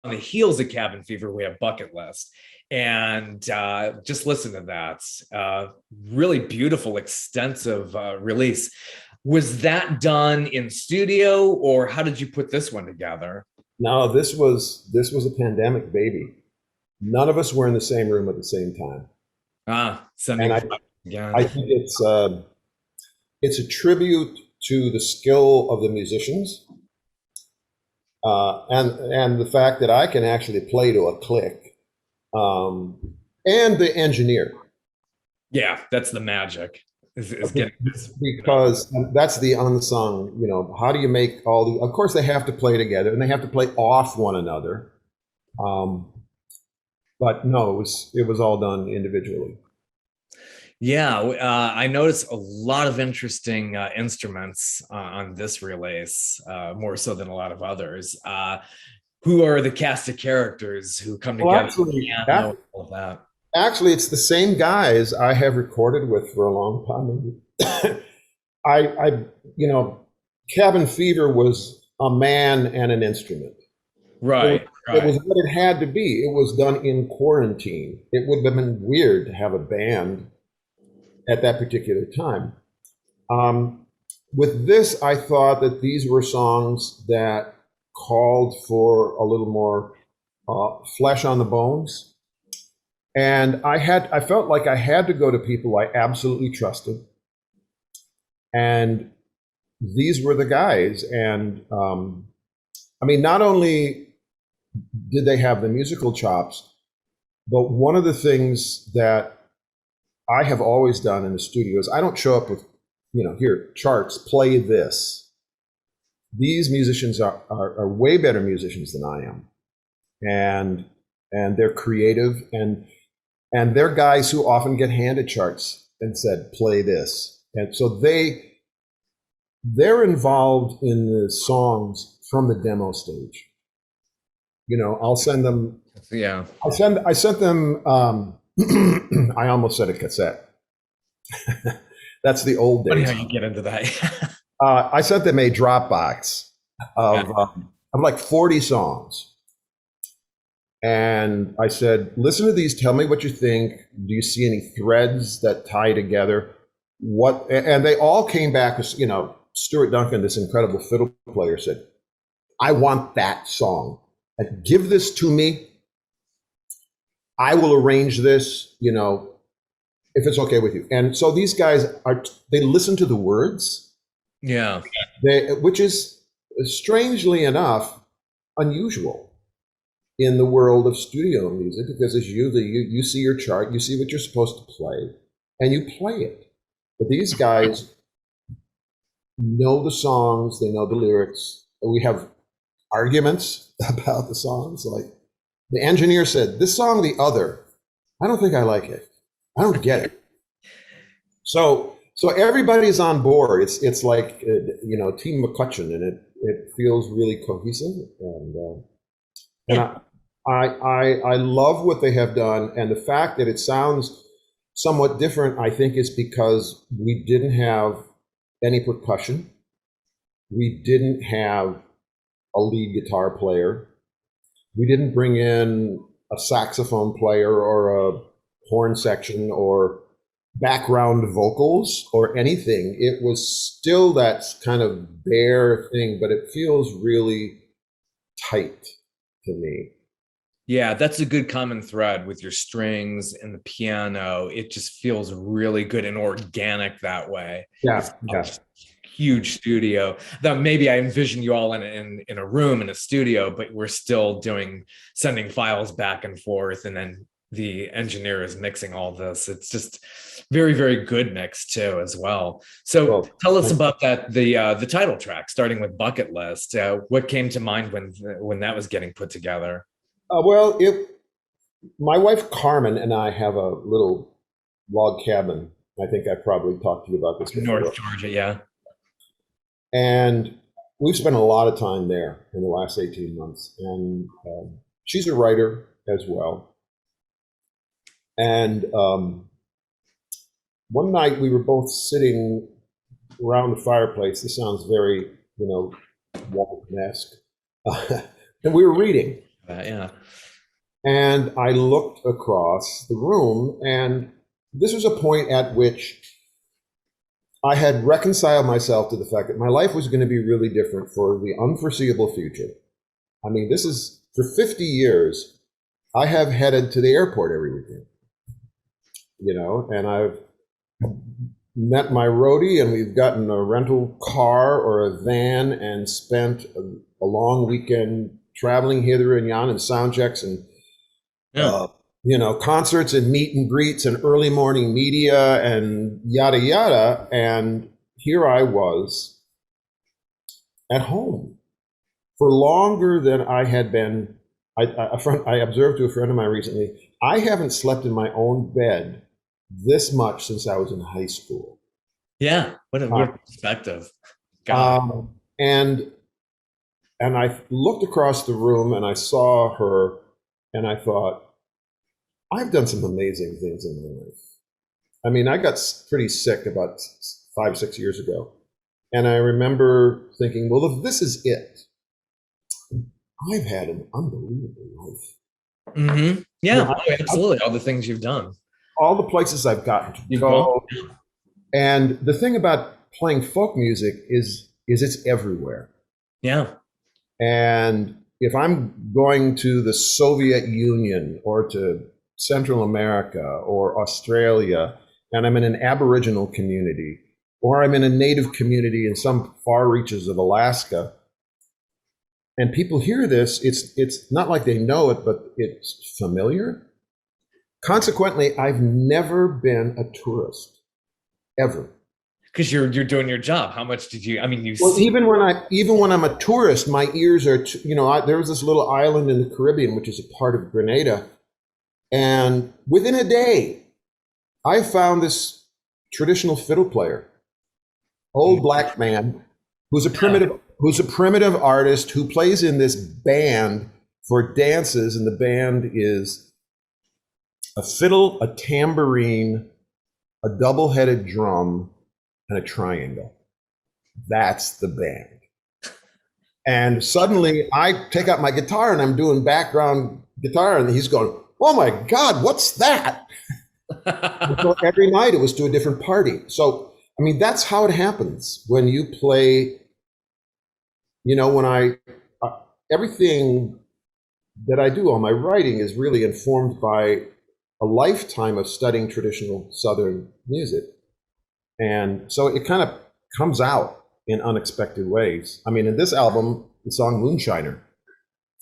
the heels of Cabin Fever, we have Bucket List. And just listen to that. Really beautiful, extensive release. Was that done in studio, or how did you put this one together? No, this was a pandemic baby. None of us were in the same room at the same time, and Sending I again. think it's a tribute to the skill of the musicians, and the fact that I can actually play to a click, and the engineer. Yeah, that's the magic. Is getting this. Because that's the unsung, how do you make all the, of course they have to play together and they have to play off one another. Um, but no, it was all done individually. Yeah, I noticed a lot of interesting instruments on this release, more so than a lot of others. Who are the cast of characters who come Well, together? actually, Piano, all of that. actually, it's the same guys I have recorded with for a long time. I, Cabin Fever was a man and an instrument. Right, It right. was what it had to be. It was done in quarantine. It would have been weird to have a band at that particular time. Um, with this, I thought that these were songs that called for a little more flesh on the bones. And I felt like I had to go to people I absolutely trusted. And these were the guys. And I mean, not only did they have the musical chops, but one of the things that I have always done in the studio is I don't show up with, here, charts, play this. These musicians are way better musicians than I am. And they're creative, and they're guys who often get handed charts and said, play this. And so they're involved in the songs from the demo stage. I'll send them. Yeah. I sent them. I almost said a cassette. That's the old Funny days. how you get into that. I sent them a Dropbox of like 40 songs, and I said, "Listen to these. Tell me what you think. Do you see any threads that tie together? What?" And they all came back as Stuart Duncan, this incredible fiddle player, said, "I want that song. Give this to me. I will arrange this, if it's okay with you." And so these guys they listen to the words, Yeah. which is strangely enough unusual in the world of studio music, because it's usually you see your chart, you see what you're supposed to play, and you play it. But these guys know the songs, they know the lyrics. We have arguments about the songs. Like the engineer said, "This song, The Other, I don't think I like it. I don't get it." So everybody's on board. It's like Team McCutcheon, and it feels really cohesive. And I love what they have done, and the fact that it sounds somewhat different, I think, is because we didn't have any percussion. We didn't have a lead guitar player. We didn't bring in a saxophone player or a horn section or background vocals or anything. It was still that kind of bare thing, but it feels really tight to me. Yeah, that's a good common thread with your strings and the piano. It just feels really good and organic that way. It's Yeah, not yeah. just a huge studio. Though maybe I envision you all in a room in a studio, but we're still sending files back and forth, and then the engineer is mixing all this. It's just very, very good mix too, as well. So Well, tell us about the title track, starting with Bucket List. What came to mind when that was getting put together? well, my wife Carmen and I have a little log cabin. I think I probably talked to you about this before. North Georgia, yeah. And we've spent a lot of time there in the last 18 months. And she's a writer as well. And one night we were both sitting around the fireplace. This sounds very, Walton-esque. And we were reading. Yeah. And I looked across the room, and this was a point at which I had reconciled myself to the fact that my life was going to be really different for the unforeseeable future. I mean, this is for 50 years, I have headed to the airport every weekend, and I've met my roadie, and we've gotten a rental car or a van and spent a long weekend traveling hither and yon and sound checks and Yeah. concerts and meet and greets and early morning media and yada yada. And here I was at home for longer than I had been. I observed to a friend of mine recently, I haven't slept in my own bed this much since I was in high school. Yeah. What a Uh, weird perspective. God. and I looked across the room and I saw her, and I thought, I've done some amazing things in my life. I mean, I got pretty sick about 5, 6 years ago. And I remember thinking, well, if this is it, I've had an unbelievable life. Mm-hmm. Yeah. Oh, I've, absolutely. All the things you've done. all the places I've gotten to You've gone. go. And the thing about playing folk music is it's everywhere. Yeah. And if I'm going to the Soviet Union or to Central America or Australia, and I'm in an Aboriginal community, or I'm in a native community in some far reaches of Alaska, and people hear this, it's not like they know it, but it's familiar. Consequently, I've never been a tourist, ever. Because you're doing your job. How much did you? I mean, you Well, see. even when I'm a tourist, my ears are there was this little island in the Caribbean, which is a part of Grenada, and within a day, I found this traditional fiddle player, old black man, who's a primitive artist who plays in this band for dances, and the band is a fiddle, a tambourine, a double-headed drum, and a triangle. That's the band. And suddenly I take out my guitar and I'm doing background guitar, and he's going, "Oh my God, what's that?" So every night it was to a different party. So, I mean, that's how it happens when you play. When everything that I do, all my writing is really informed by a lifetime of studying traditional Southern music. And so it kind of comes out in unexpected ways. I mean, in this album, the song Moonshiner,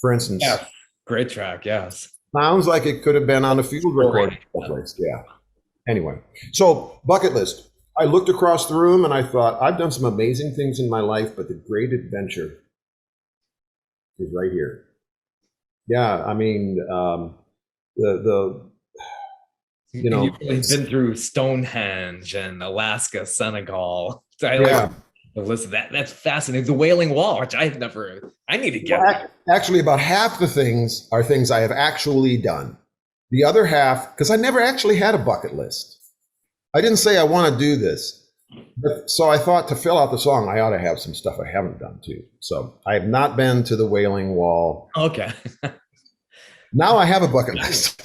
for instance, Yeah. Great track. Yes. sounds like it could have been on a field recording place. Yeah. Anyway, so bucket list. I looked across the room and I thought, I've done some amazing things in my life, but the great adventure is right here. Yeah, I mean, the You've really been through Stonehenge and Alaska, Senegal. I yeah. listen. That's fascinating. The Wailing Wall, which I've never. I need to get. Well, actually, about half the things are things I have actually done. The other half, because I never actually had a bucket list. I didn't say I want to do this. So I thought to fill out the song, I ought to have some stuff I haven't done too. So I have not been to the Wailing Wall. Okay. Now I have a bucket list.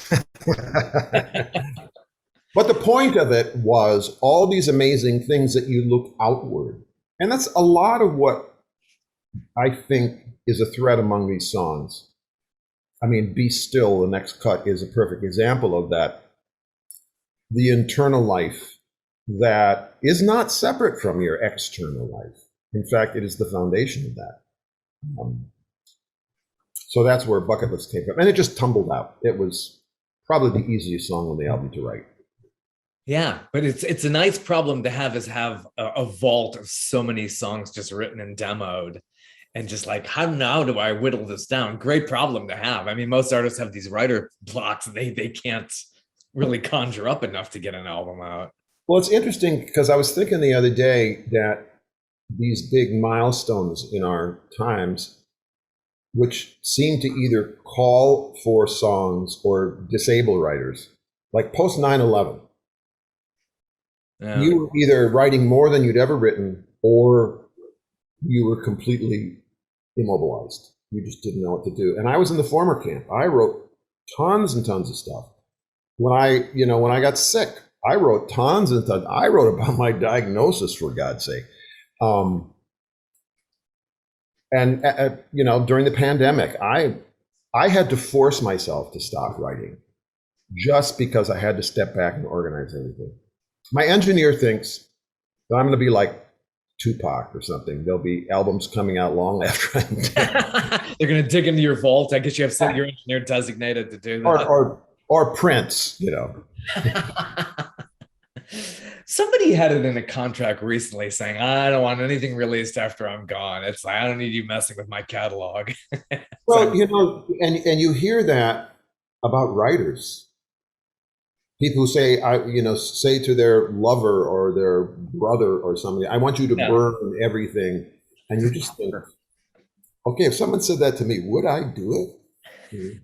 But the point of it was all these amazing things that you look outward. And that's a lot of what I think is a thread among these songs. I mean, Be Still, the next cut, is a perfect example of that. The internal life that is not separate from your external life. In fact, it is the foundation of that. So that's where Bucket List came from. And it just tumbled out. It was probably the easiest song on the album to write. Yeah, but it's a nice problem to have, is have a vault of so many songs just written and demoed, and just like, how now do I whittle this down? Great problem to have. I mean, most artists have these writer blocks, and they can't really conjure up enough to get an album out. Well, it's interesting because I was thinking the other day that these big milestones in our times, which seem to either call for songs or disable writers, like post 9/11. Yeah. You were either writing more than you'd ever written, or you were completely immobilized. You just didn't know what to do. And I was in the former camp. I wrote tons and tons of stuff. When I got sick, I wrote tons and tons. I wrote about my diagnosis, for God's sake. During the pandemic, I had to force myself to stop writing just because I had to step back and organize everything. My engineer thinks that I'm going to be like Tupac or something. There'll be albums coming out long after I'm dead. They're going to dig into your vault. I guess you have your engineer designated to do that. Or Prince, Somebody had it in a contract recently saying, I don't want anything released after I'm gone. It's like, I don't need you messing with my catalog. Well, and you hear that about writers. People who say to their lover or their brother or somebody, I want you to burn everything. And you just think, okay, if someone said that to me, would I do it?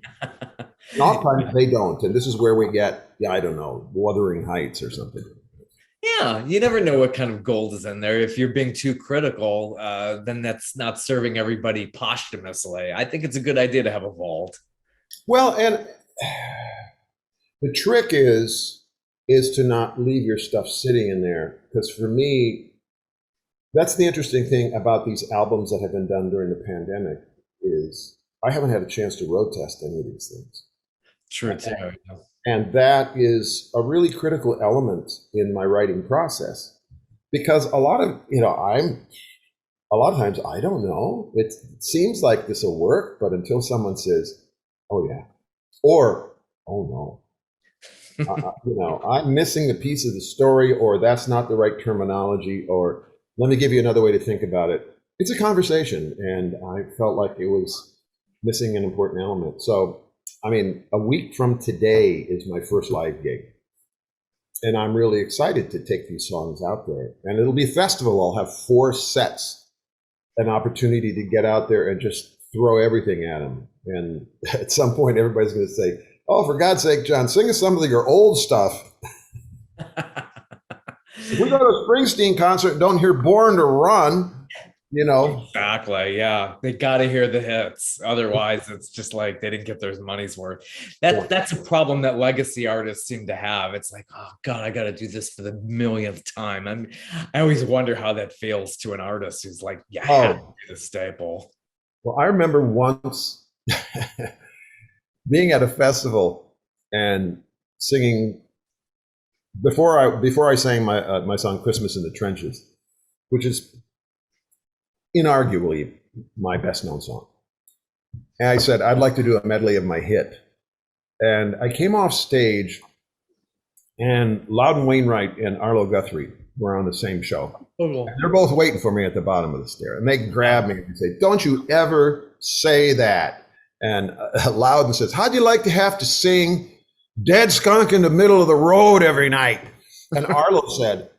And oftentimes they don't. And this is where we get, I don't know, Wuthering Heights or something. Yeah, you never know what kind of gold is in there. If you're being too critical, then that's not serving everybody posthumously. I think it's a good idea to have a vault. Well, and the trick is to not leave your stuff sitting in there. Because for me, that's the interesting thing about these albums that have been done during the pandemic is I haven't had a chance to road test any of these things. True, too. And that is a really critical element in my writing process, because a lot of times I don't know. It seems like this will work, but until someone says, "Oh yeah," or "Oh no," I'm missing a piece of the story, or that's not the right terminology, or let me give you another way to think about it. It's a conversation, and I felt like it was missing an important element. So. I mean, a week from today is my first live gig. And I'm really excited to take these songs out there. And it'll be a festival. I'll have 4 sets, an opportunity to get out there and just throw everything at them. And at some point, everybody's going to say, oh, for God's sake, John, sing us some of your old stuff. If we go to a Springsteen concert and don't hear Born to Run, Exactly. Yeah. They got to hear the hits. Otherwise, it's just like they didn't get their money's worth. That's a problem that legacy artists seem to have. It's like, oh God, I got to do this for the millionth time. I always wonder how that feels to an artist who's like, have to be the staple. Well, I remember once being at a festival and singing before I sang my song "Christmas in the Trenches," which is inarguably my best known song. And I said, I'd like to do a medley of my hit. And I came off stage and Loudon Wainwright and Arlo Guthrie were on the same show. And they're both waiting for me at the bottom of the stair. And they grab me and say, don't you ever say that. And Loudon says, how'd you like to have to sing Dead Skunk in the Middle of the Road every night? And Arlo said,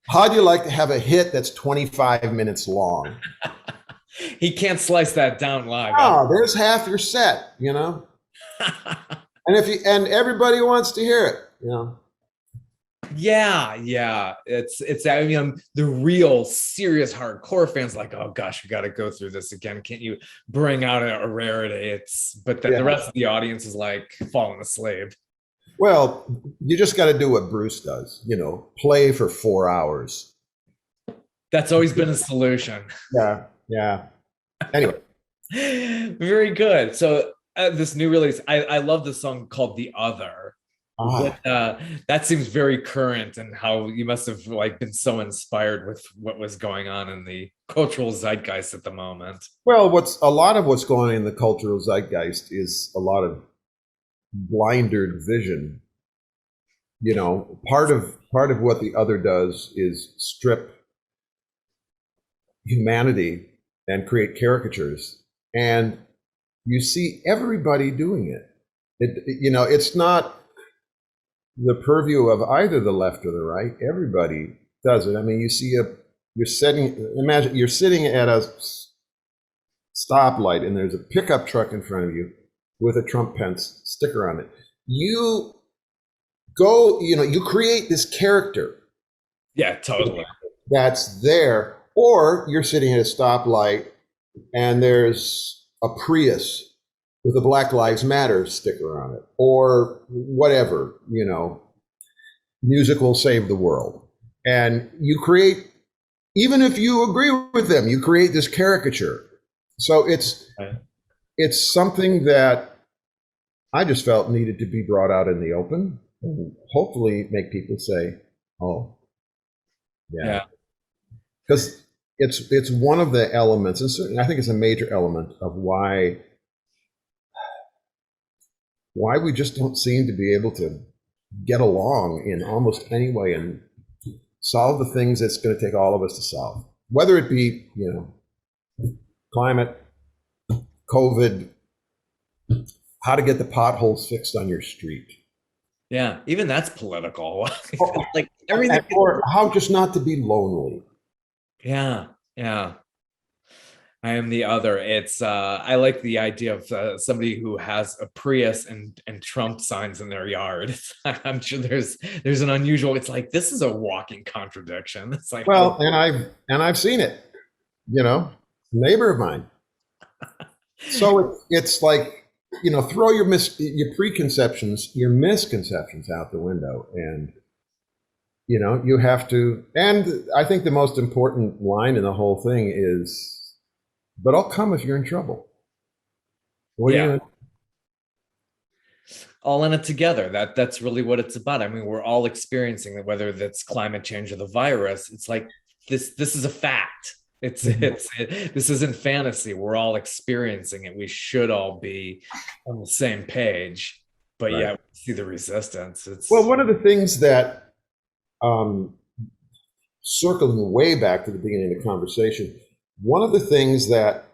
how'd you like to have a hit that's 25 minutes long? He can't slice that down live. Oh, there's half your set, And everybody wants to hear it, Yeah. It's the real serious hardcore fans like, oh gosh, we got to go through this again. Can't you bring out a rarity? The rest of the audience is like falling asleep. Well, you just got to do what Bruce does, play for 4 hours. That's always been a solution. Yeah. Anyway. Very good. So this new release, I love the song called The Other. That seems very current, and how you must have been so inspired with what was going on in the cultural zeitgeist at the moment. Well, a lot of what's going on in the cultural zeitgeist is a lot of blindered vision. Part of what The Other does is strip humanity and create caricatures, and you see everybody doing it. It's not the purview of either the left or the right. Everybody does it. I mean, imagine you're sitting at a stoplight and there's a pickup truck in front of you with a Trump Pence sticker on it. You create this character. Yeah, totally. That's there. Or you're sitting at a stoplight and there's a Prius with a Black Lives Matter sticker on it, or whatever, music will save the world. And you create, even if you agree with them, you create this caricature. So it's something that I just felt needed to be brought out in the open and hopefully make people say, oh, yeah. Because it's one of the elements, and certainly I think it's a major element of why we just don't seem to be able to get along in almost any way and solve the things that's going to take all of us to solve, whether it be, climate, COVID, how to get the potholes fixed on your street. Yeah, even that's political. Like everything. Or how just not to be lonely. Yeah, yeah. I am the other. It's I like the idea of somebody who has a Prius and Trump signs in their yard. I'm sure there's an unusual. It's like this is a walking contradiction. It's like, well, and I've seen it. Neighbor of mine. So it's like, throw your preconceptions, your misconceptions out the window, and you have to. And I think the most important line in the whole thing is, but I'll come if you're in trouble. What are you gonna do? All in it together. That's really what it's about. I mean, we're all experiencing it, whether that's climate change or the virus. It's like this is a fact. This isn't fantasy. We're all experiencing it. We should all be on the same page. But right. Yeah, we see the resistance. Well, one of the things that, circling way back to the beginning of the conversation, one of the things that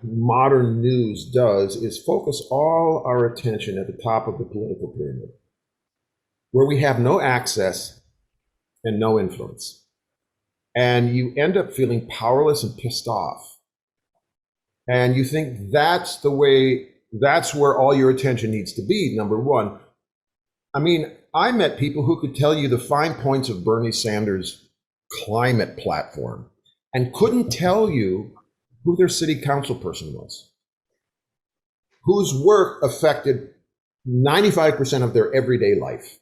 modern news does is focus all our attention at the top of the political pyramid, where we have no access and no influence. And you end up feeling powerless and pissed off. And you think that's where all your attention needs to be, number one. I mean, I met people who could tell you the fine points of Bernie Sanders' climate platform and couldn't tell you who their city council person was, whose work affected 95% of their everyday life.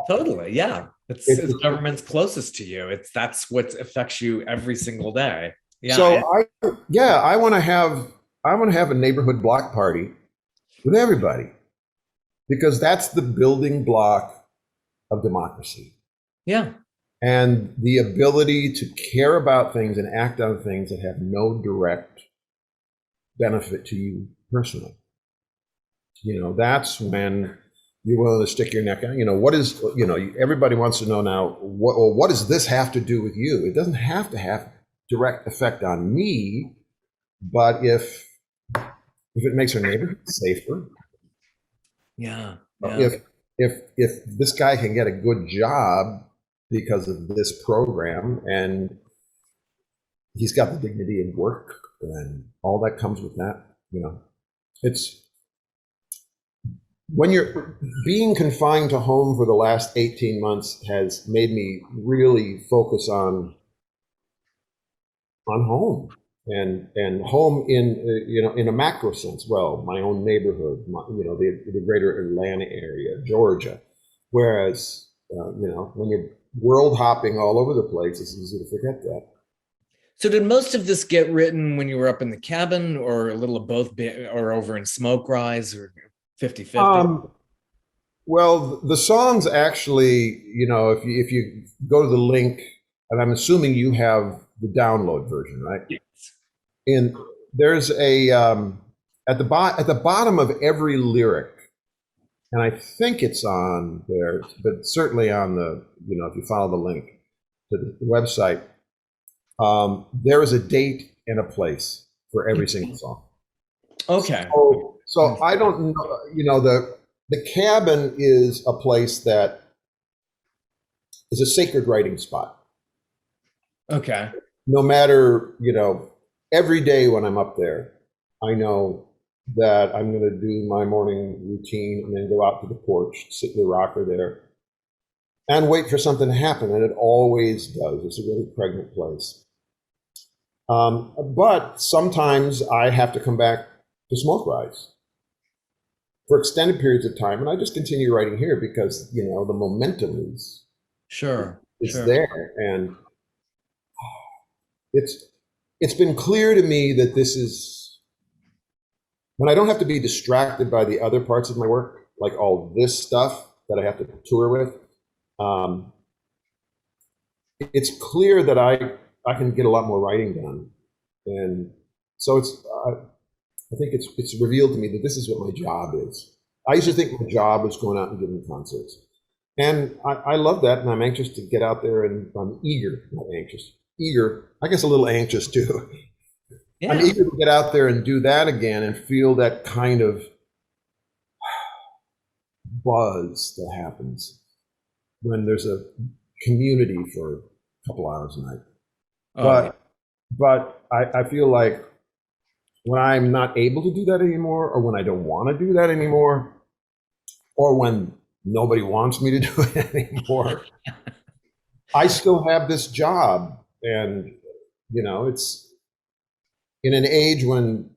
Totally, yeah. It's government's closest to you. That's what affects you every single day. Yeah. So I want to have a neighborhood block party with everybody, because that's the building block of democracy. Yeah. And the ability to care about things and act on things that have no direct benefit to you personally. That's when you're willing to stick your neck out. Everybody wants to know now, what does this have to do with you? It doesn't have to have direct effect on me, but if it makes our neighborhood safer. Yeah. If this guy can get a good job because of this program, and he's got the dignity in work and all that comes with that, it's when you're being confined to home for the last 18 months has made me really focus on home and home in a macro sense. Well, my own neighborhood, the greater Atlanta area, Georgia. Whereas, when you're world hopping all over the place, it's easy to forget that. So did most of this get written when you were up in the cabin, or a little of both, or over in Smoke Rise, or 50-50? Well, the songs actually, if you go to the link, and I'm assuming you have the download version, right? Yes. And there's a at the bottom of every lyric, and I think it's on there, but certainly on the, if you follow the link to the website, there is a date and a place for every single song. Okay. So I don't know, the cabin is a place that is a sacred writing spot. Okay. No matter, every day when I'm up there, I know that I'm going to do my morning routine and then go out to the porch, sit in the rocker there, and wait for something to happen. And it always does. It's a really pregnant place. But sometimes I have to come back to Smoke Rise for extended periods of time, and I just continue writing here because the momentum is Sure, is sure. there, and it's been clear to me that this is when I don't have to be distracted by the other parts of my work, like all this stuff that I have to tour with. Um, it's clear that I can get a lot more writing done, and so I think it's revealed to me that this is what my job is. I used to think my job was going out and giving concerts, and I love that, and I'm anxious to get out there, and I'm eager, not anxious, eager. I guess a little anxious too. Yeah. I'm eager to get out there and do that again and feel that kind of buzz that happens when there's a community for a couple hours a night. Oh, But I feel like when I'm not able to do that anymore, or when I don't want to do that anymore, or when nobody wants me to do it anymore, I still have this job. And, it's in an age when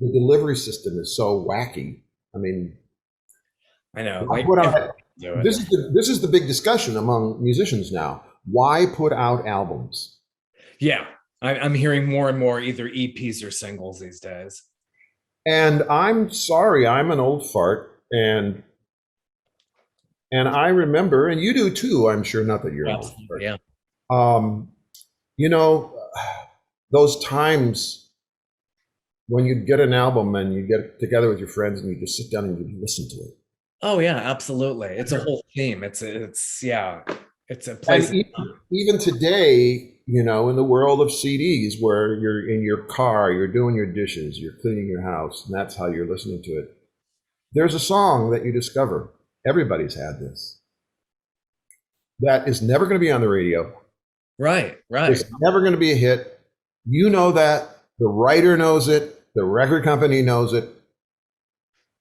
the delivery system is so wacky. I mean, I know. why Like, put out, do it. this is the big discussion among musicians now. Why put out albums? Yeah, I'm hearing more and more either EPs or singles these days. And I'm sorry, I'm an old fart, and I remember, and you do too, I'm sure, not that you're an old fart. Yeah. You know, those times when you'd get an album and you get together with your friends and you just sit down and you listen to it. Oh yeah, absolutely. It's a whole theme. It's yeah. It's a place. And even today, in the world of CDs, where you're in your car, you're doing your dishes, you're cleaning your house, and that's how you're listening to it. There's a song that you discover. Everybody's had this. That is never going to be on the radio. Right, right. It's never going to be a hit. You know that. The writer knows it. The record company knows it.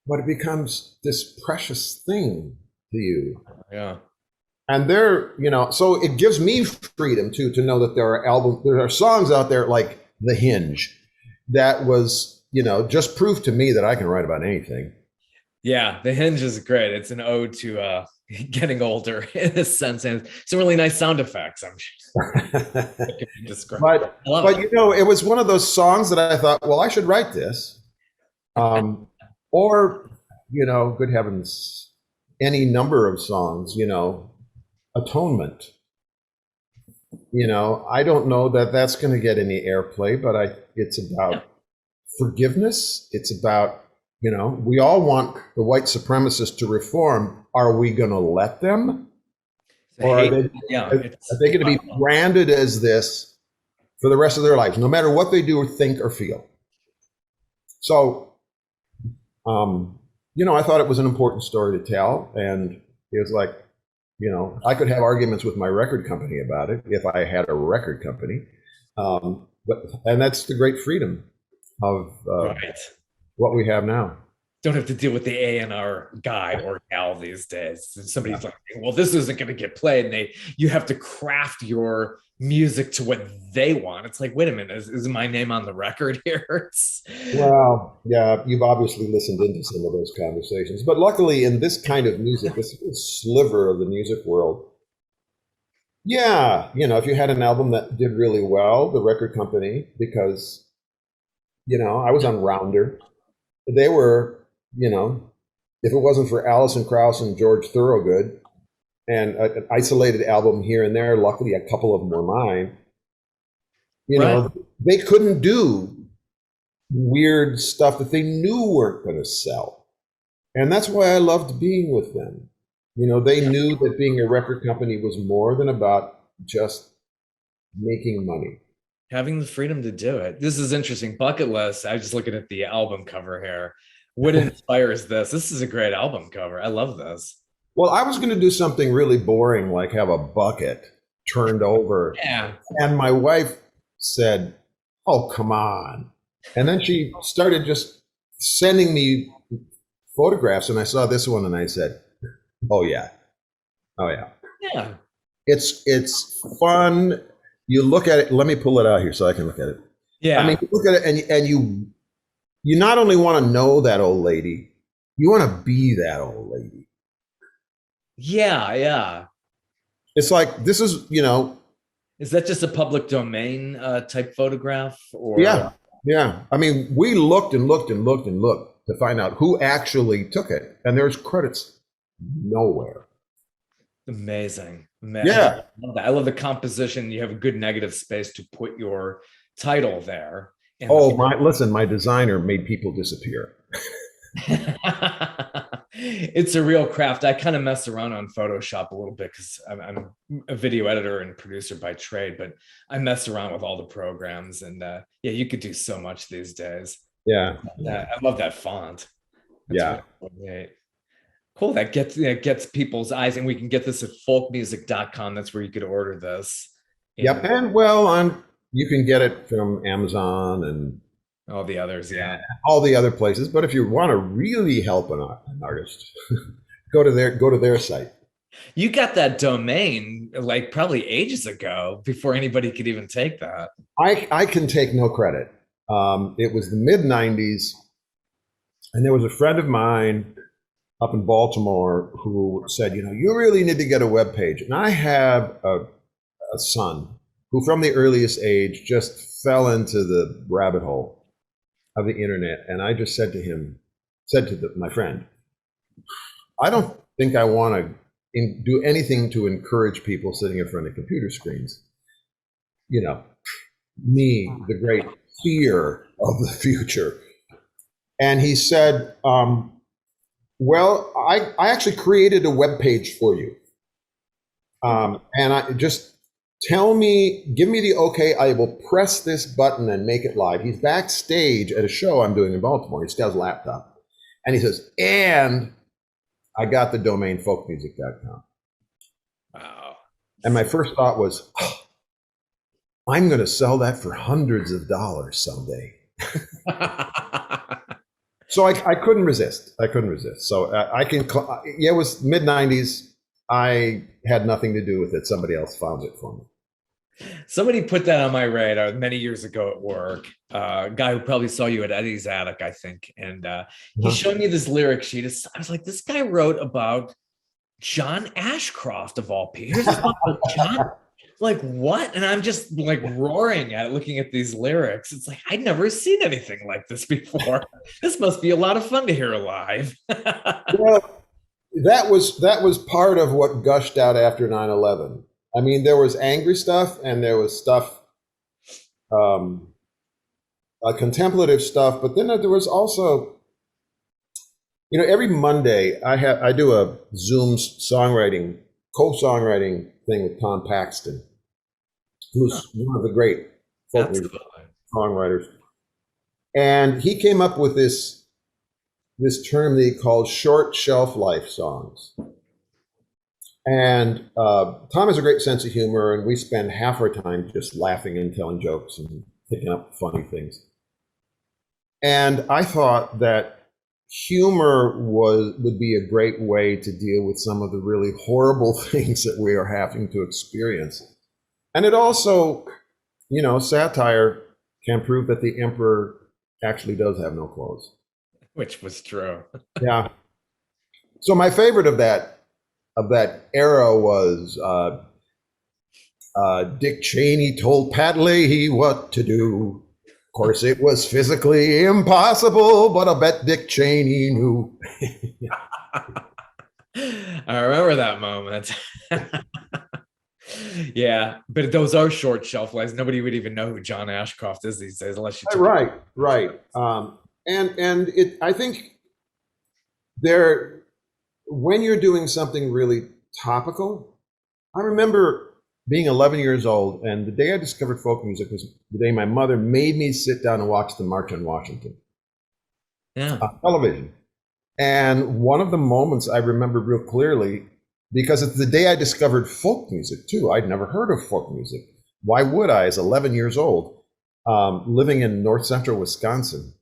But it becomes this precious thing to you. Yeah. And so it gives me freedom too to know that there are songs out there like The Hinge that was, just proof to me that I can write about anything. Yeah, The Hinge is great. It's an ode to getting older in a sense, and some really nice sound effects. I'm sure. But it was one of those songs that I thought, well, I should write this, or good heavens, any number of songs. Atonement. I don't know that that's going to get any airplay, but it's about forgiveness. It's about, we all want the white supremacists to reform. Are we going to let them? Or are they going to be branded as this for the rest of their lives, no matter what they do or think or feel? So, I thought it was an important story to tell. And it was like, I could have arguments with my record company about it if I had a record company. And that's the great freedom of what we have now. Don't have to deal with the A&R guy or gal these days. Somebody's like, well, this isn't going to get played. And you have to craft your music to what they want. It's like, wait a minute, is my name on the record here? Well, yeah, you've obviously listened into some of those conversations. But luckily, in this kind of music, this sliver of the music world, if you had an album that did really well, the record company, because, I was on Rounder. They were, if it wasn't for Alison Krauss and George Thorogood and an isolated album here and there, luckily a couple of them were mine, they couldn't do weird stuff that they knew weren't going to sell. And that's why I loved being with them. They knew that being a record company was more than about just making money. Having the freedom to do it. This is interesting. Bucket List. I was just looking at the album cover here. What inspires this? This is a great album cover. I love this. Well, I was going to do something really boring, like have a bucket turned over. Yeah. And my wife said, "Oh, come on." And then she started just sending me photographs, and I saw this one and I said, "Oh yeah. Oh yeah." Yeah. It's fun. You look at it. Let me pull it out here so I can look at it. I mean, Yeah. you look at it and you not only want to know that old lady, you want to be that old lady. Yeah. Yeah. It's like this is, Is that just a public domain type photograph or? yeah, yeah. I mean, we looked and looked and looked and looked to find out who actually took it, and there's credits nowhere. Amazing. Man, I just Yeah. love that. I love the composition. You have a good negative space to put your title there. And Oh, my designer made people disappear. it's a real craft. I kind of mess around on Photoshop a little bit because I'm a video editor and producer by trade, but I mess around with all the programs. And yeah, you could do so much these days. Yeah. Yeah. I love that font. That's Yeah. really great. Cool. That gets people's eyes, and we can get this at folkmusic.com. That's where you could order this. Yep. And And well, you can get it from Amazon and all the others, yeah. all the other places. But if you want to really help an artist, go to their site. You got that domain like probably ages ago before anybody could even take that. I can take no credit. It was the mid '90s, and there was a friend of mine up in Baltimore who said, you really need to get a web page. And I have a son who, from the earliest age, just fell into the rabbit hole of the internet. And I just said to my friend, I don't think I want to do anything to encourage people sitting in front of computer screens. Me, the great fear of the future. And he said, well, I actually created a web page for you. And I just give me the okay, I will press this button and make it live. He's backstage at a show I'm doing in Baltimore. He's got his laptop. And he says, and I got the domain folkmusic.com. Wow. And my first thought was, I'm going to sell that for hundreds of dollars someday. So I couldn't resist. So it was mid '90s. I had nothing to do with it. Somebody else found it for me. Somebody put that on my radar many years ago at work. A guy who probably saw you at Eddie's Attic, I think. And he showed me this lyric sheet. I was like, this guy wrote about John Ashcroft of all people. John, like what? And I'm just like roaring at it, looking at these lyrics. It's like, I'd never seen anything like this before. This must be a lot of fun to hear live. Well, that was part of what gushed out after 9/11. I mean, there was angry stuff and there was stuff, contemplative stuff, but then there was also, every Monday I do a Zoom co-songwriting thing with Tom Paxton, who's one of the great folk music songwriters. And he came up with this term that he called short shelf life songs. And Tom has a great sense of humor, and we spend half our time just laughing and telling jokes and picking up funny things. And I thought that humor would be a great way to deal with some of the really horrible things that we are having to experience. And it also, satire can prove that the emperor actually does have no clothes. Which was true. Yeah. So my favorite of that era was Dick Cheney told Pat Leahy what to do. Of course, it was physically impossible, but I bet Dick Cheney knew. I remember that moment. Yeah, but those are short shelf lives. Nobody would even know who John Ashcroft is these days, unless you took Right. And I think when you're doing something really topical, I remember being 11 years old, and the day I discovered folk music was the day my mother made me sit down and watch the March on Washington. Yeah. Television. And one of the moments I remember real clearly, because it's the day I discovered folk music too. I'd never heard of folk music. Why would I, as 11 years old, living in north central Wisconsin?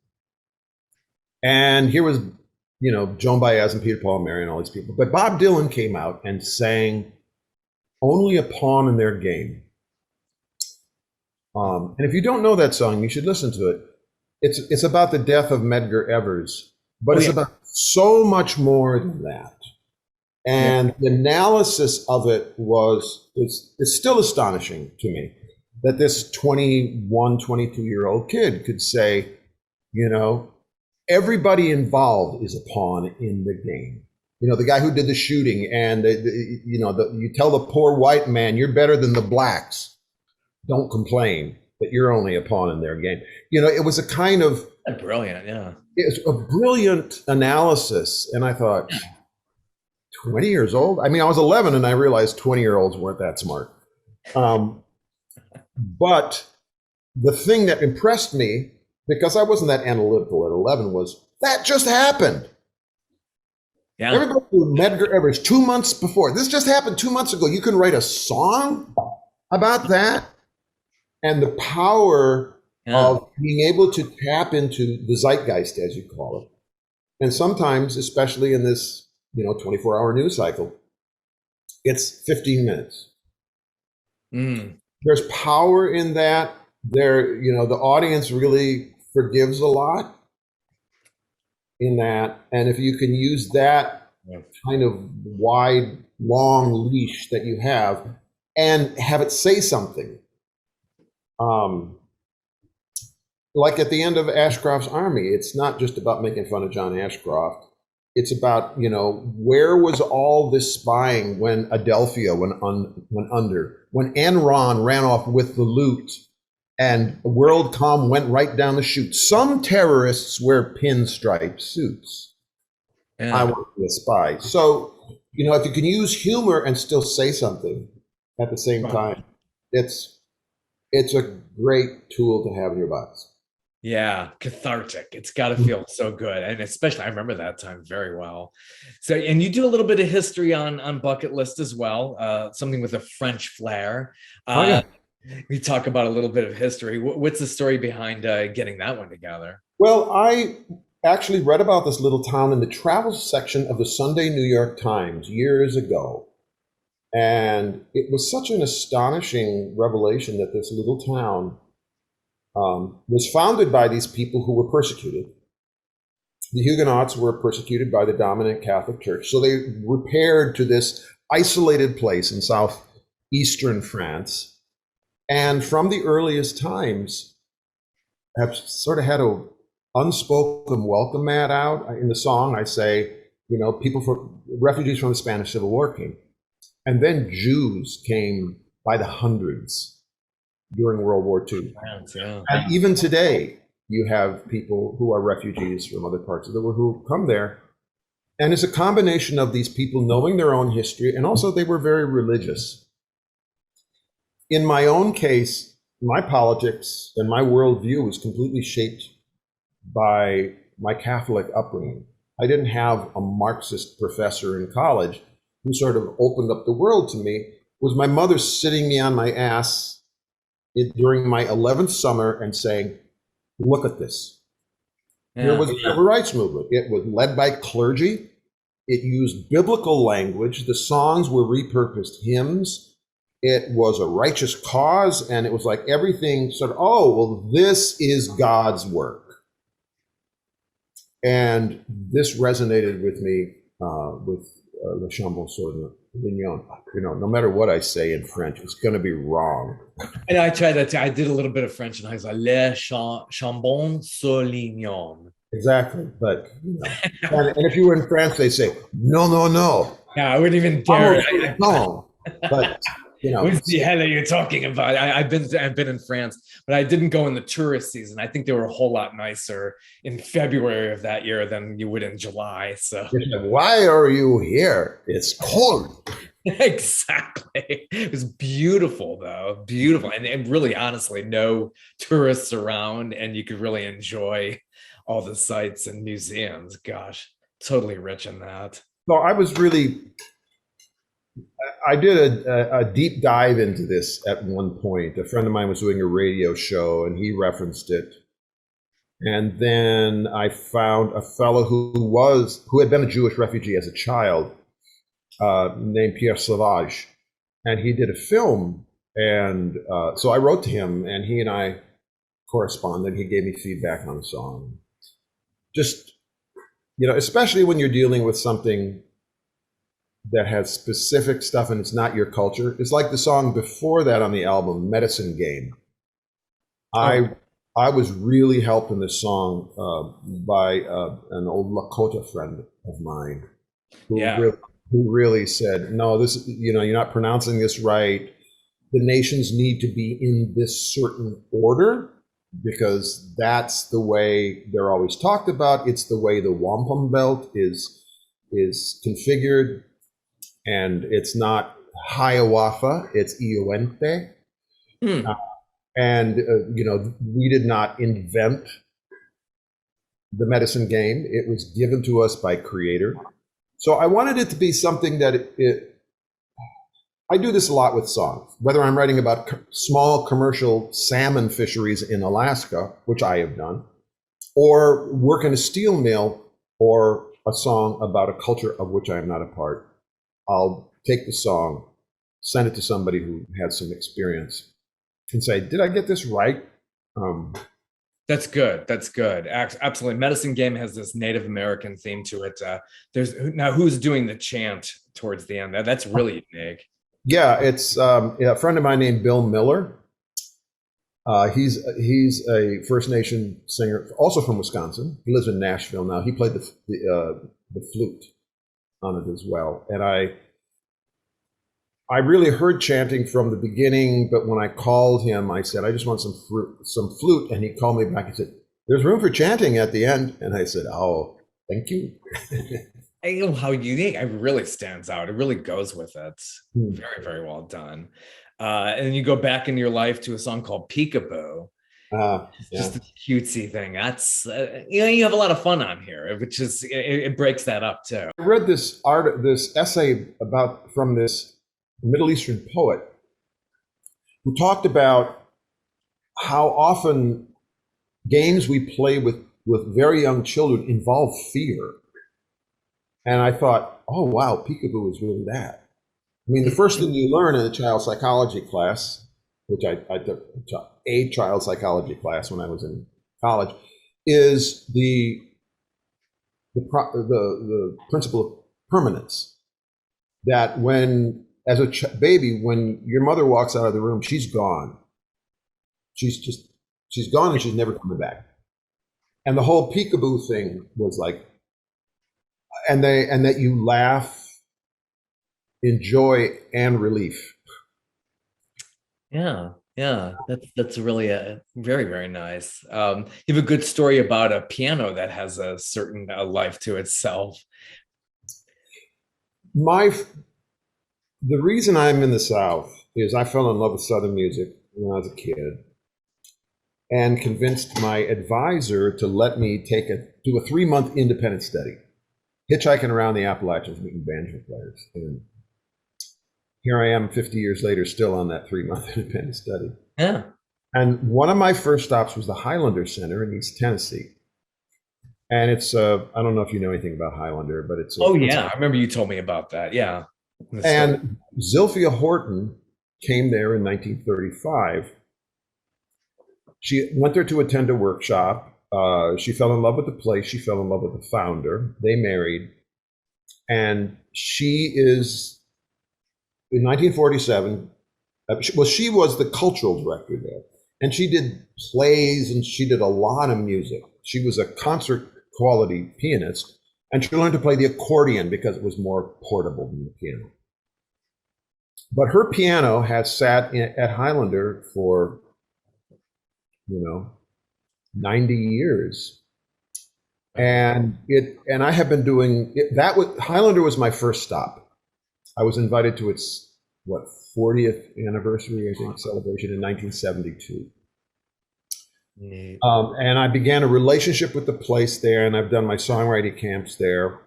And here was, Joan Baez and Peter, Paul, and Mary and all these people. But Bob Dylan came out and sang Only a Pawn in Their Game. And if you don't know that song, you should listen to it. It's about the death of Medgar Evers, but it's about so much more than that. And the analysis of it it's still astonishing to me that this 21, 22-year-old kid could say, you know, everybody involved is a pawn in the game. You know, the guy who did the shooting, and you tell the poor white man, you're better than the blacks. Don't complain, but you're only a pawn in their game. You know, it was a kind of brilliant, yeah. It was a brilliant analysis, and I thought, 20 years old? I mean, I was 11 and I realized 20-year-olds weren't that smart. But the thing that impressed me, because I wasn't that analytical at 11, was that just happened. Yeah. Everybody knew Medgar Evers 2 months before. This just happened 2 months ago. You can write a song about that? And the power of being able to tap into the zeitgeist, as you call it. And sometimes, especially in this 24-hour news cycle, it's 15 minutes. There's power in that. The audience really forgives a lot in that. And if you can use that kind of wide, long leash that you have and have it say something, like at the end of Ashcroft's Army, it's not just about making fun of John Ashcroft. It's about, where was all this spying when Adelphia went under, when Enron ran off with the loot and WorldCom went right down the chute. Some terrorists wear pinstripe suits. I want to be a spy. So, if you can use humor and still say something at the same time, it's a great tool to have in your box. Yeah, cathartic. It's got to feel so good. And especially, I remember that time very well. So, and you do a little bit of history on Bucket List as well, something with a French flair. We talk about a little bit of history. What's the story behind getting that one together? Well, I actually read about this little town in the travel section of the Sunday New York Times years ago. And it was such an astonishing revelation that this little town was founded by these people who were persecuted. The Huguenots were persecuted by the dominant Catholic Church. So they repaired to this isolated place in southeastern France. And from the earliest times, have sort of had a unspoken welcome mat out. In the song, I say, refugees from the Spanish Civil War came. And then Jews came by the hundreds during World War II. And even today, you have people who are refugees from other parts of the world who come there. And it's a combination of these people knowing their own history, and also they were very religious. In my own case, my politics and my worldview was completely shaped by my Catholic upbringing. I didn't have a Marxist professor in college who sort of opened up the world to me. It was my mother sitting me on my ass during my 11th summer and saying, look at this. Here was the civil rights movement. It was led by clergy. It used biblical language. The songs were repurposed hymns. It was a righteous cause. And it was like everything sort of, this is God's work. And this resonated with me with Le Chambon sur Lignon. No matter what I say in French, it's going to be wrong. And I tried that too. I did a little bit of French in high school. Le Chambon sur Lignon. Exactly. But, and if you were in France, they say, no. Yeah, I wouldn't even dare. No. But, what the hell are you talking about? I've been in France, but I didn't go in the tourist season. I think they were a whole lot nicer in February of that year than you would in July. So why are you here? It's cold. Exactly. It was beautiful, though. Beautiful. And really, honestly, no tourists around, and you could really enjoy all the sites and museums. Gosh, totally rich in that. So I did a deep dive into this at one point. A friend of mine was doing a radio show and he referenced it. And then I found a fellow who had been a Jewish refugee as a child, named Pierre Sauvage. And he did a film And so I wrote to him, and he and I corresponded. He gave me feedback on the song. Just, especially when you're dealing with something that has specific stuff and it's not your culture. It's like the song before that on the album, Medicine Game. I was really helped in this song by an old Lakota friend of mine who really said, no, this, you're not pronouncing this right. The nations need to be in this certain order because that's the way they're always talked about. It's the way the wampum belt is configured. And it's not Hiawatha, it's Ioente. We did not invent the medicine game. It was given to us by Creator. So I wanted it to be something that I do this a lot with songs, whether I'm writing about small commercial salmon fisheries in Alaska, which I have done, or work in a steel mill, or a song about a culture of which I am not a part. I'll take the song, send it to somebody who has some experience, and say, did I get this right? That's good. That's good. Absolutely. Medicine Game has this Native American theme to it. Who's doing the chant towards the end? That's really unique. Yeah, it's a friend of mine named Bill Miller. He's a First Nation singer, also from Wisconsin. He lives in Nashville now. He played the flute on it as well. And I really heard chanting from the beginning, but when I called him, I said, I just want some flute. And he called me back and said, there's room for chanting at the end. And I said, oh, thank you. How unique. It really stands out. It really goes with it. Very, very well done. And you go back in your life to a song called Peekaboo. Just a cutesy thing. That's you have a lot of fun on here, which is it breaks that up too. I read this essay from this Middle Eastern poet who talked about how often games we play with very young children involve fear. And I thought, oh wow, peekaboo is really that. I mean, the first thing you learn in a child psychology class, which I took a child psychology class when I was in college, is the principle of permanence. That as a baby, when your mother walks out of the room, she's gone. She's gone and she's never coming back. And the whole peekaboo thing was like, and that you laugh in joy and relief. Yeah, that's really a very, very nice. You have a good story about a piano that has a certain life to itself. The reason I'm in the South is I fell in love with Southern music when I was a kid, and convinced my advisor to let me do a 3-month independent study, hitchhiking around the Appalachians meeting banjo players. And here I am 50 years later, still on that 3-month independent study. Yeah. And one of my first stops was the Highlander Center in East Tennessee. And it's, I don't know if you know anything about Highlander, but it's... I remember you told me about that, yeah. And Zilphia Horton came there in 1935. She went there to attend a workshop. She fell in love with the place. She fell in love with the founder. They married. And she is, in 1947, she was the cultural director there. And she did plays and she did a lot of music. She was a concert quality pianist. And she learned to play the accordion because it was more portable than the piano. But her piano has sat at Highlander for, 90 years. And I have been doing it. Highlander was my first stop. I was invited to its 40th anniversary, I think, celebration in 1972. And I began a relationship with the place there, and I've done my songwriting camps there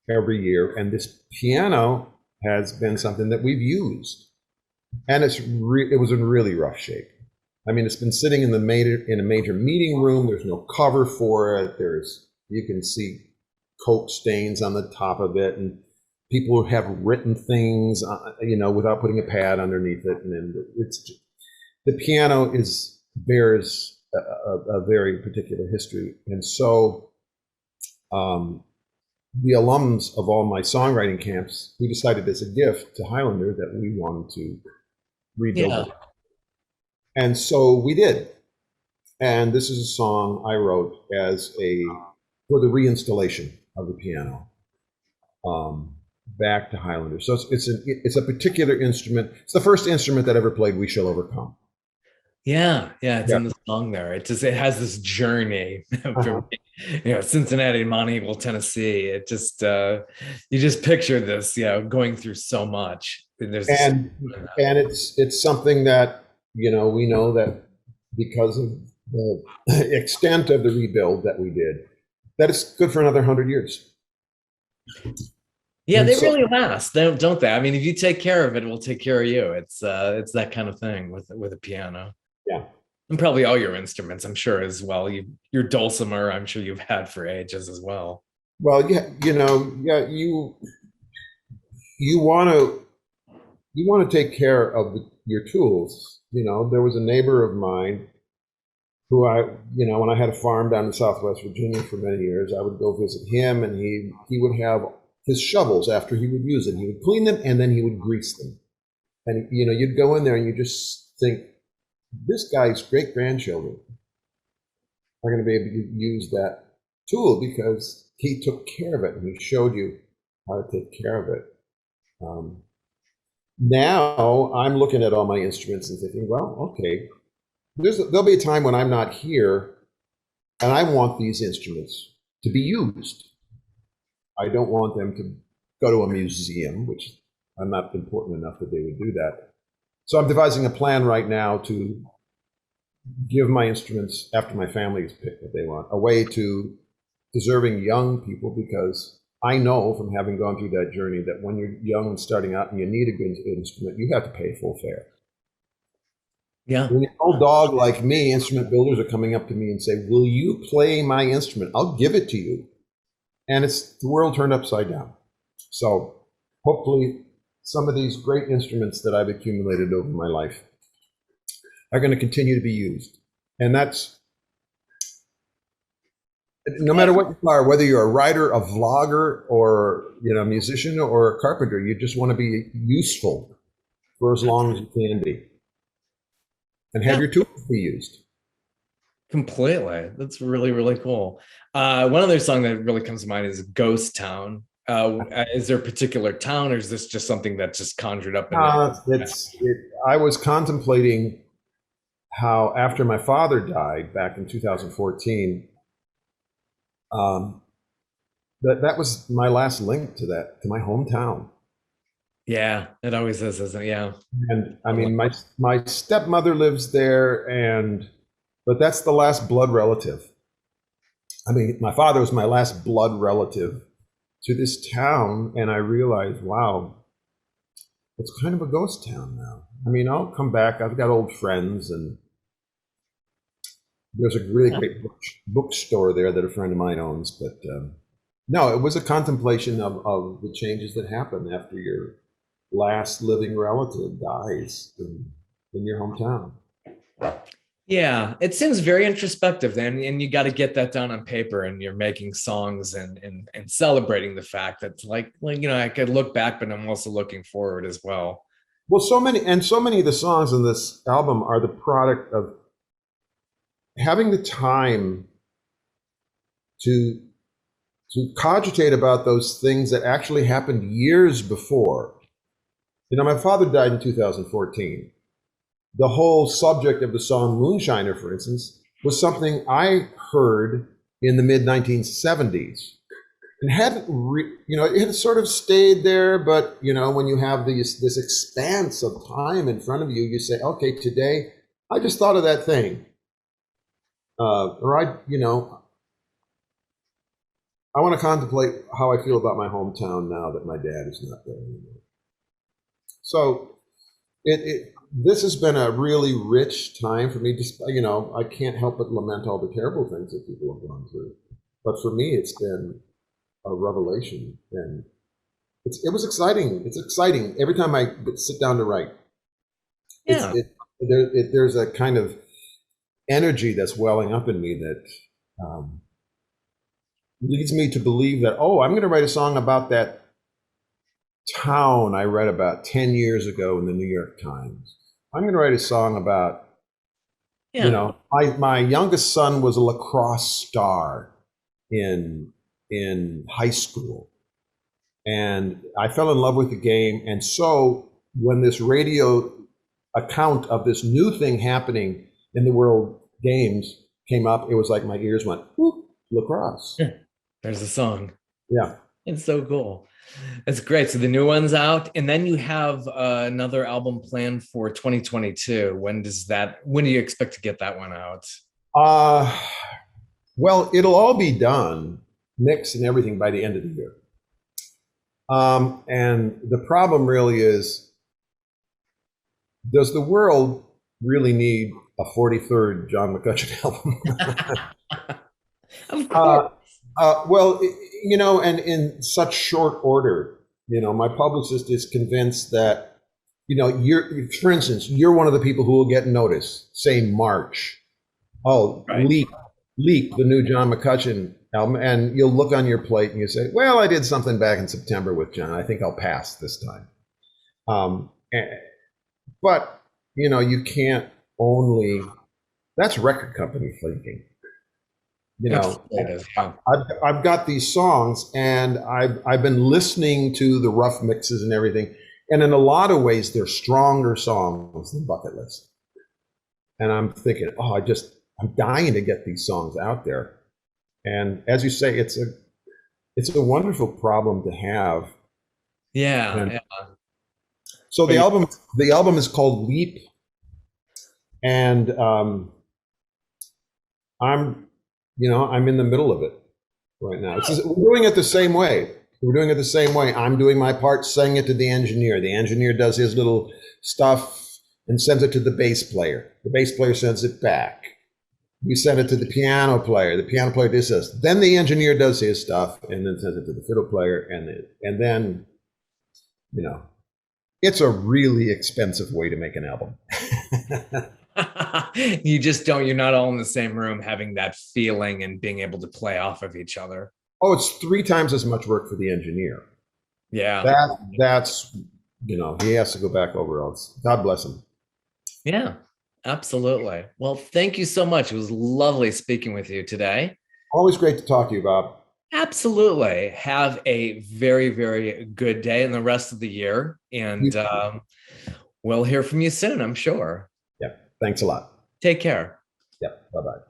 every year. And this piano has been something that we've used, and it was in really rough shape. I mean, it's been sitting in a major meeting room. There's no cover for it. You can see Coke stains on the top of it, and people have written things, without putting a pad underneath it, and then the piano bears a very particular history, and so the alums of all my songwriting camps, we decided as a gift to Highlander that we wanted to rebuild it, and so we did. And this is a song I wrote for the reinstallation of the piano. Back to Highlander. So it's a particular instrument. It's the first instrument that ever played "We Shall Overcome." It's in the song there. It has this journey from Cincinnati to Mount Eagle, Tennessee. It just you just picture this, going through so much. And it's something that we know that because of the extent of the rebuild that we did, that it's good for another 100 years. Yeah, they really last, don't they? I mean, if you take care of it, it will take care of you. It's that kind of thing with a piano. Yeah. And probably all your instruments, I'm sure, as well. Your dulcimer, I'm sure you've had for ages as well. Well, you want to take care of your tools. There was a neighbor of mine who when I had a farm down in Southwest Virginia for many years, I would go visit him, and he would have his shovels. After he would use it, he would clean them and then he would grease them. And you'd go in there and you just think, this guy's great grandchildren are going to be able to use that tool because he took care of it and he showed you how to take care of it. Now I'm looking at all my instruments and thinking, well, okay, there'll be a time when I'm not here and I want these instruments to be used. I don't want them to go to a museum, which I'm not important enough that they would do that. So I'm devising a plan right now to give my instruments, after my family has picked what they want, away to deserving young people, because I know from having gone through that journey that when you're young and starting out and you need a good instrument, you have to pay full fare. Yeah. When you're an old dog like me, instrument builders are coming up to me and say, will you play my instrument? I'll give it to you. And it's the world turned upside down. So hopefully some of these great instruments that I've accumulated over my life are going to continue to be used. And that's, no matter what you are, whether you're a writer, a vlogger, or a musician or a carpenter, you just want to be useful for as long as you can be. And have your tools be used. Completely. That's really, really cool. One other song that really comes to mind is Ghost Town. Is there a particular town, or is this just something that just conjured up? I was contemplating how after my father died back in 2014, that was my last link to my hometown. Yeah, it always is, isn't it? Yeah. And I mean, my stepmother lives there, but that's the last blood relative. I mean, my father was my last blood relative to this town, and I realized, wow, it's kind of a ghost town now. I mean, I'll come back. I've got old friends, and there's a really great bookstore there that a friend of mine owns. But no, it was a contemplation of the changes that happen after your last living relative dies in your hometown. Yeah, it seems very introspective then, and you got to get that down on paper, and you're making songs and celebrating the fact that I could look back, but I'm also looking forward as well. Well, so many of the songs in this album are the product of having the time to cogitate about those things that actually happened years before. My father died in 2014. The whole subject of the song Moonshiner, for instance, was something I heard in the mid-1970s. And it had sort of stayed there, but, when you have this expanse of time in front of you, you say, okay, today, I just thought of that thing. I want to contemplate how I feel about my hometown now that my dad is not there anymore. So this has been a really rich time for me. Just, I can't help but lament all the terrible things that people have gone through. But for me, it's been a revelation. And it was exciting. It's exciting every time I sit down to write. Yeah. There's a kind of energy that's welling up in me that um, leads me to believe that, oh, I'm going to write a song about that town I read about 10 years ago in the New York Times. I'm going to write a song about, you Yeah. know, my youngest son was a lacrosse star in high school, and I fell in love with the game. And so when this radio account of this new thing happening in the world games came up, it was like my ears went, whoop, lacrosse. Yeah. There's a song. Yeah. It's so cool. That's great. So the new one's out, and then you have another album planned for 2022. When do you expect to get that one out? Uh, well, it'll all be done, mixed and everything by the end of the year. And the problem really is, does the world really need a 43rd John McCutcheon album? Of course. Well, you know, and in such short order, you know, my publicist is convinced that, you know, for instance, you're one of the people who will get noticed, say March. Oh, Right. Leap, the new John McCutcheon album, and you'll look on your plate and you say, well, I did something back in September with John. I think I'll pass this time. But, you know, you can't only, that's record company thinking. You know, I've got these songs, and I've been listening to the rough mixes and everything, and in a lot of ways, they're stronger songs than Bucket List. And I'm thinking, oh, I'm dying to get these songs out there. And as you say, it's a wonderful problem to have. Yeah. And Yeah. so the album is called Leap, and I'm in the middle of it right now. We're doing it the same way. I'm doing my part, saying it to the engineer. The engineer does his little stuff and sends it to the bass player. The bass player sends it back. We send it to the piano player. The piano player does this. Then the engineer does his stuff and then sends it to the fiddle player. And then, you know, it's a really expensive way to make an album. You're not all in the same room having that feeling and being able to play off of each other. Oh, it's 3 times as much work for the engineer. Yeah. That's, you know, he has to go back over else. God bless him. Yeah, absolutely. Well, thank you so much. It was lovely speaking with you today. Always great to talk to you, Bob. Absolutely. Have a very, very good day and the rest of the year. And we'll hear from you soon, I'm sure. Yeah. Thanks a lot. Take care. Yeah. Bye-bye.